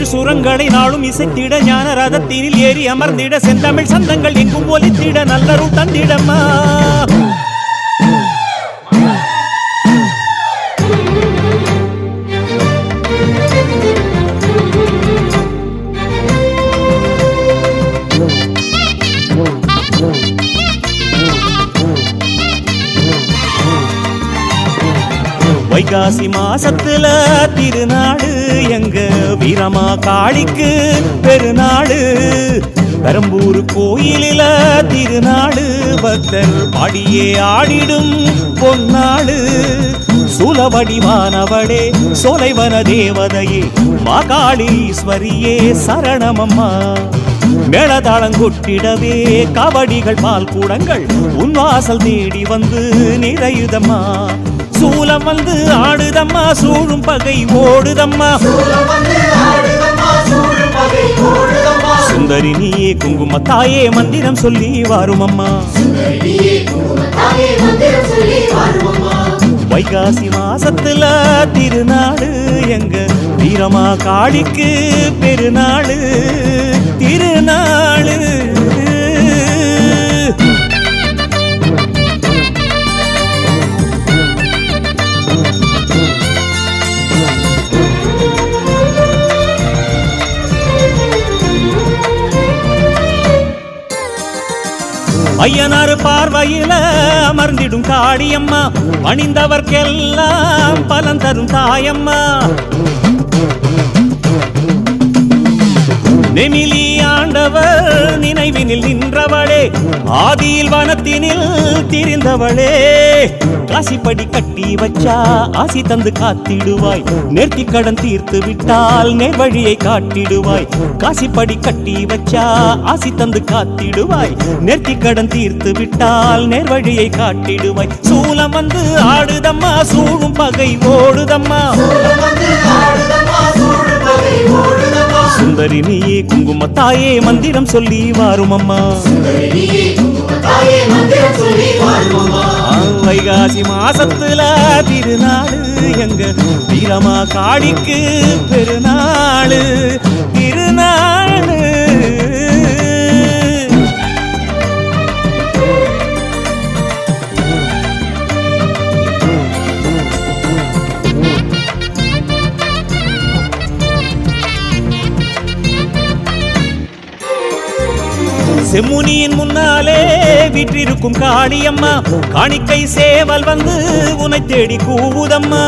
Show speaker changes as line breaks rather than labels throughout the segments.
ஏழு சுரங்களை நாளும் இசைத்திட ஞான ரதத்தினில் ஏறி அமர்ந்திட செந்தமிழ் சந்தங்கள் எங்கும் ஒலித்திட நல்லருள் தந்திடம்மா. வைகாசி மாசத்துல திருநாடு எங்க வீரமா காளிக்கு பெருநாடு. பெரம்பூர் கோயிலில திருநாடு பக்தர் பாடியே ஆடிடும் பொன்னாடு. சூலவடிவானவளே சோலைவன தேவதையே மாகாளீஸ்வரியே சரணமம்மா. மேளதாளங்கொட்டிடவே கபடிகள் பால் கூடங்கள் உன் வாசல் தேடி வந்து நிறையுதம்மா. சூலம் வந்து ஆடுதம்மா சூழும் பகை ஓடுதம்மா. சுந்தரி நீயே குங்குமத்தாயே மந்திரம் சொல்லி வாருமம்மா. வைகாசி மாசத்துல திருநாடு எங்க வீரமா காளிக்கு பெருநாடு திருநாடு. ஐயனாறு பார்வையில அமர்ந்திடும் காளியம்மா. பணிந்தவர்க்கெல்லாம் பலன் தரும் தாயம்மா. நெமிலி ஆண்டவர் நினைவினில் நின்றவளே ஆதியில் வனத்தினில் திரிந்தவளே. காசிப்படி கட்டி வச்சா ஆசி தந்து காத்திடுவாய். நேர்த்தி கடன் தீர்த்து விட்டால் நேர்வழியை காட்டிடுவாய். காசிப்படி கட்டி வச்சா ஆசி தந்து காத்திடுவாய். நேர்த்தி கடன் தீர்த்து விட்டால் நேர்வழியை காட்டிடுவாய். சூலம் வந்து ஆடுதம்மா சூழும் பகை ஓடுதம்மா. சுந்தரி நீயே குங்குமத்தாயே மந்திரம் சொல்லி வாருமம்மா. வைகாசி மாசத்துல திருநாடு எங்க வீரமா காளிக்கு பெருநாடு திருநாடு. செம்முனியின் முன்னாலே வீற்றிருக்கும் காளியம்மா. காணிக்கை சேவல் வந்து உன்னை தேடி கூவுதம்மா.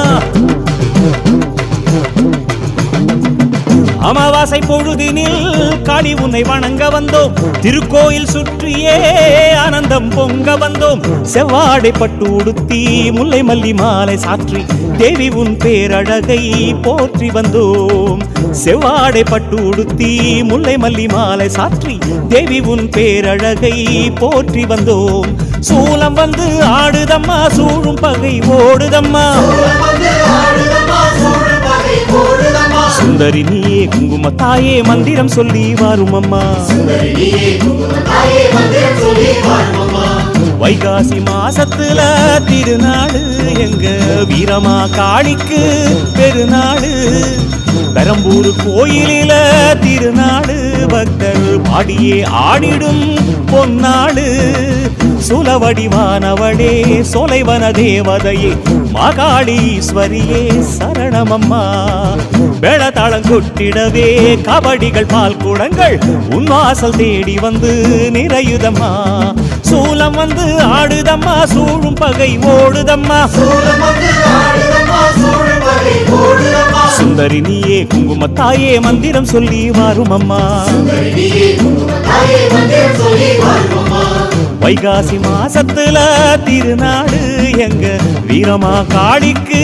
அமாவாசை பொழுதினில் காளி உன்னை வணங்க வந்தோம். திருக்கோயில் சுற்றியே ஆனந்தம் பொங்க வந்தோம். செவ்வாடை பட்டு உடுத்தி முல்லை மல்லி மாலை சாற்றி தேவி உன் பேரழகை போற்றி வந்தோம். செவ்வாடை பட்டு உடுத்தி முல்லை மல்லி மாலை சாற்றி தேவி உன் பேரழகை போற்றி வந்தோம். சூலம் வந்து ஆடுதம்மா சூழும் பகை ஓடுதம்மா. சுந்தரி நீயே குங்குமத்தாயே மந்திரம் சொல்லி வாருமம்மா. வைகாசி மாசத்துல திருநாடு எங்க வீரமா காளிக்கு பெருநாடு. பெரம்பூர் கோயிலில திருநாடு பக்தர் பாடியே ஆடிடும் பொன்னாடு. சூலவடிவானவளே சோலைவன தேவதையே மாகாளீஸ்வரியே சரணமம்மா. மேளதாளங்கொட்டிடவே கபடிகள் பால் கூடங்கள் உன் வாசல் தேடி வந்து நிறையுதம்மா. சூலம் வந்து ஆடுதம்மா சூழும் பகை ஓடுதம்மா. சுந்தரி நீயே குங்குமத்தாயே மந்திரம் சொல்லி வாருமம்மா. வைகாசி மாசத்துல திருநாடு எங்க வீரமா காளிக்கு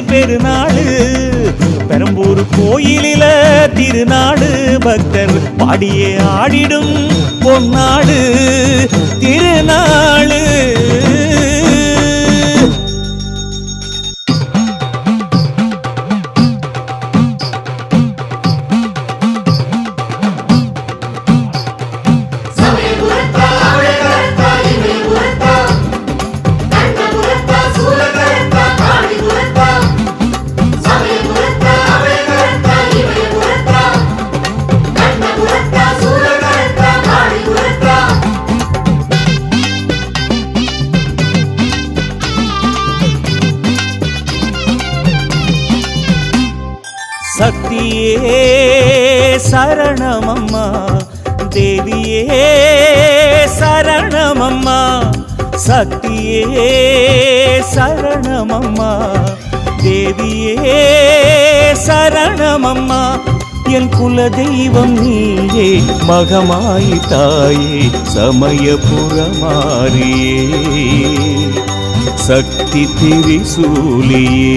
பெருநாடு. பெரம்பூர் கோயிலில திருநாடு பக்தர் பாடியே ஆடிடும் பொன்னாடு திருநாடு. சக்தியே சரணமம்மா தேவியே சரணமம்மா சக்தியே சரணமம்மா தேவியே சரணமம்மா என் குல தெய்வம் நீயே மகமாய் தாயே சமயபுரமாரியே சக்தி திரிசூலியே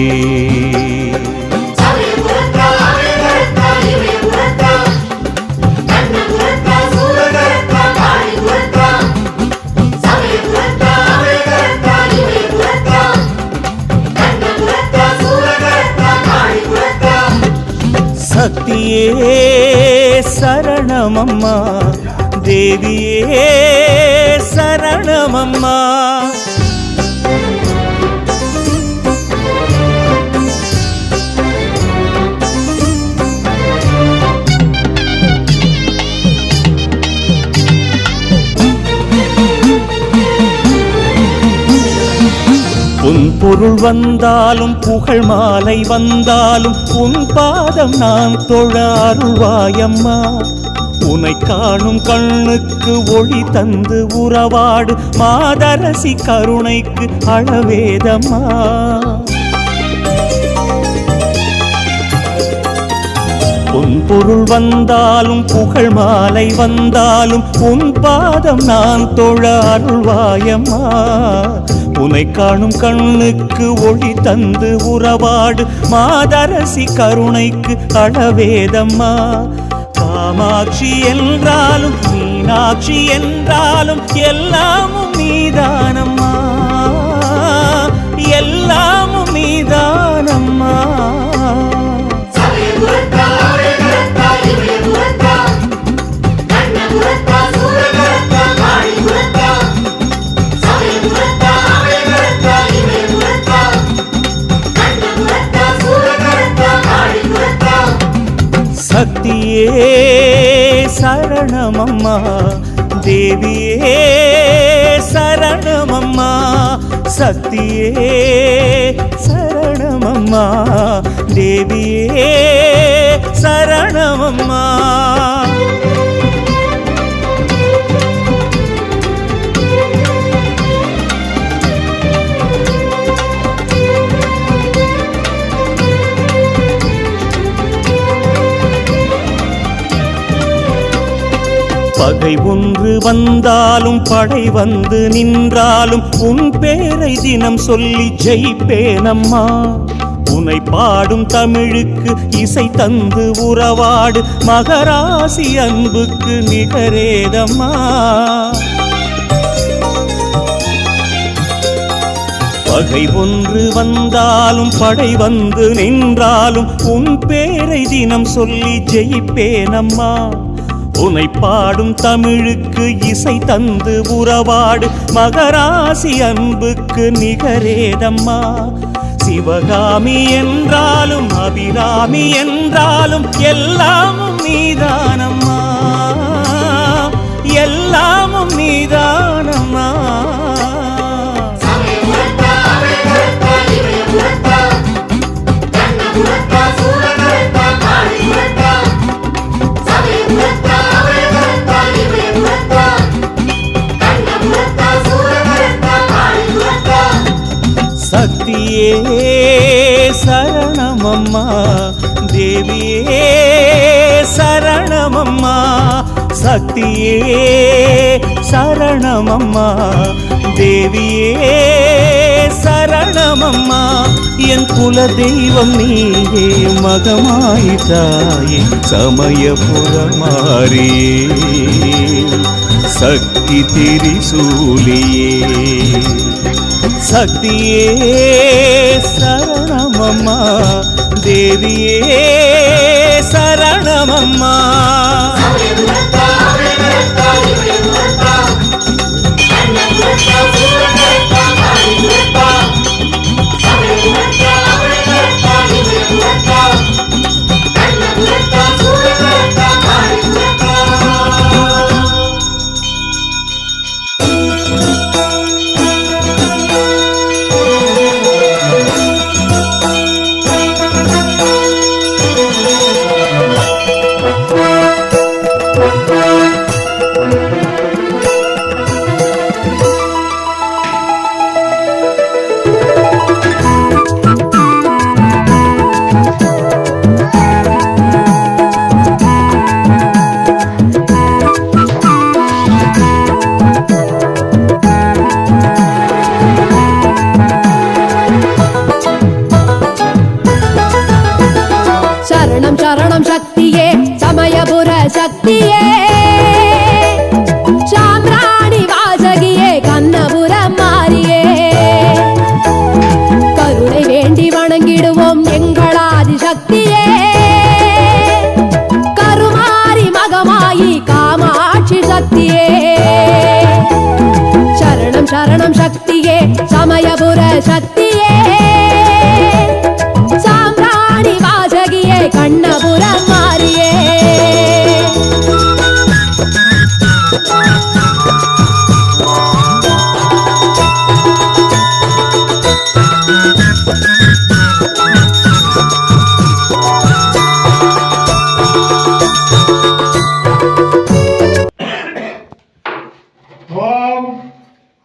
சக்தியே சரணமம்மா தேவியே சரணமம்மா உன் பொருள் வந்தாலும் புகழ் மாலை வந்தாலும் உன் பாதம் நான் தொழ அருள்வாயம்மா உனை காணும் கண்ணுக்கு ஒளி தந்து உறவாடு மாதரசி கருணைக்கு அளவேதம்மா உன் பொருள் வந்தாலும் புகழ் மாலை வந்தாலும் உன் பாதம் நான் தொழ அருள்வாயம்மா உனை காணும் கண்ணுக்கு ஒளி தந்து உறவாடு மாதரசி கருணைக்கு அளவேதம்மா காமாட்சி என்றாலும் மீனாட்சி என்றாலும் எல்லாமும் நீதானம்மா எல்லாமும் நீதானம்மா சக்தியே சரணமம்மா தேவியே சரணமம்மா சக்தியே சரணமம்மா தேவியே சரணமம்மா பகை ஒன்று வந்தாலும் படை வந்து நின்றாலும் உன் பேரை தினம் சொல்லி ஜெயிப்பேனம்மா உனை பாடும் தமிழுக்கு இசை தந்து உறவாடு மகராசி அன்புக்கு நிகரேதம்மா பகை ஒன்று வந்தாலும் படை வந்து நின்றாலும் உன் பேரை தினம் சொல்லி ஜெயிப்பேனம்மா உனை பாடும் தமிழுக்கு இசை தந்து உறவாடு மகராசி அன்புக்கு நிகரேதம்மா சிவகாமி என்றாலும் அபிராமி என்றாலும் எல்லாமும் நீதானம்மா எல்லாமும் நீதானம்மா சக்தியே சரணமம்மா தேவியே சரணமம்மா சக்தியே சரணமம்மா தேவியே சரணமம்மா என் குல தெய்வம் நீயே மகமாய் தாயே சமயபுரமாரியே சக்தி திரிசூலியே சக்தியே சரணமம்மா தேவியே சரணமம்மா
கண்ணபுர சக்தியே சாம்பிராணி வாசகியே கண்ணபுர மாரியே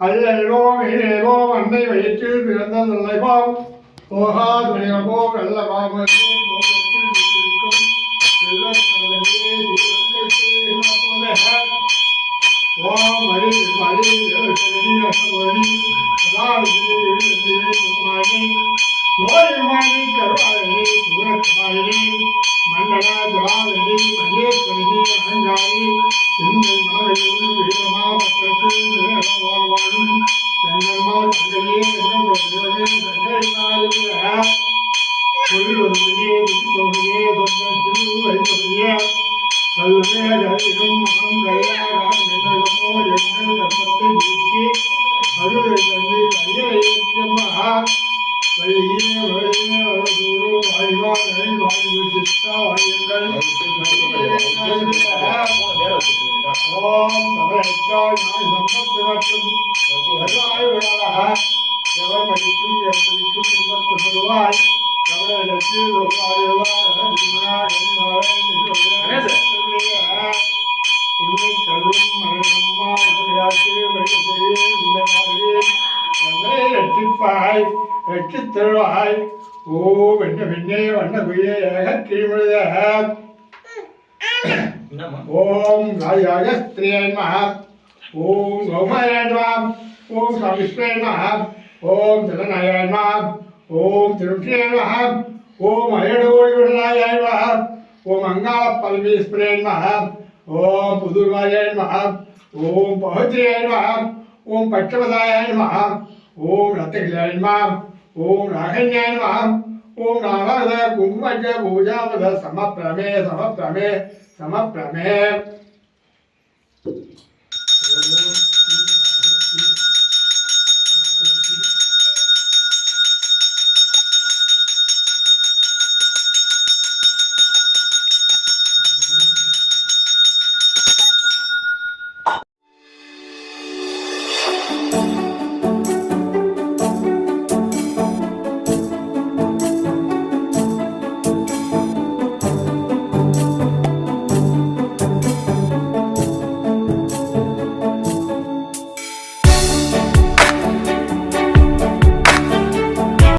அல்லோம் ஏலோம் அன்னை வயிற்றில் பிறந்த நல்லைவாம் ஓகா துணிகோம் நல்ல மாமத்தில் இருக்கும் ஓம் ஹரி ஹரி ஹரி கருவாயி சூரத்மாயினி மண்டல ஜலாவதி மகேஸ்வரி அகங்காரி எங்கள் மனவையும் வீரமா மக்களுக்கு வாழ்வாழும் செங்கல்மால் தங்கையே கொள்வதையே துடிப்பவையே தொண்டத்தில் வைப்பதையே கல்வே கரியும் மனம் கையாகமோ எங்கள் தர்மத்தை நீக்கி அருளை தந்து ஐயம்மா வள்ளியே வழியே அவதூறு வாழ்வார்கள் வாழ்வு சித்தா வாயுங்கள் ஓம் நவரத்தாய் நான் சம்பத்து மற்றும் எவர் மதிக்கும் எவரிக்கும் இன்பத்து சொல்வாய் எவரிடத்தில் உண்மை கல்வும் மரணம்மா உண்மையாக்கு வழிபடுவே உண்மை மாறுவே எவரை ரட்சிப்பாய் ரட்சித் தருவாய் ஓ வெண்ண வெண்ணே வண்ண குயே ஏக கீழ்மழுத ஓம் ராஜாய ஸ்திரியை மகா ஓம் கௌமாய நம ஓம் சாமிஸ்வர நம ஓம் ஜனநாய நம ஓம் திருப்திய நம ஓம் அயடோடிவிடனாய நம ஓம் அங்காள பரமேஸ்வரே நம ஓம் புதுர்வாய நம ஓம் பகவதியே நம ஓம் பட்சபதாய நம ஓம் ரத்தகிலாய நம ஓம் ராகண்யாய நம ஓம் நாராயண குங்குமஜ பூஜாமத சமப்பிரமே சமப்பிரமே சமப்பிரமே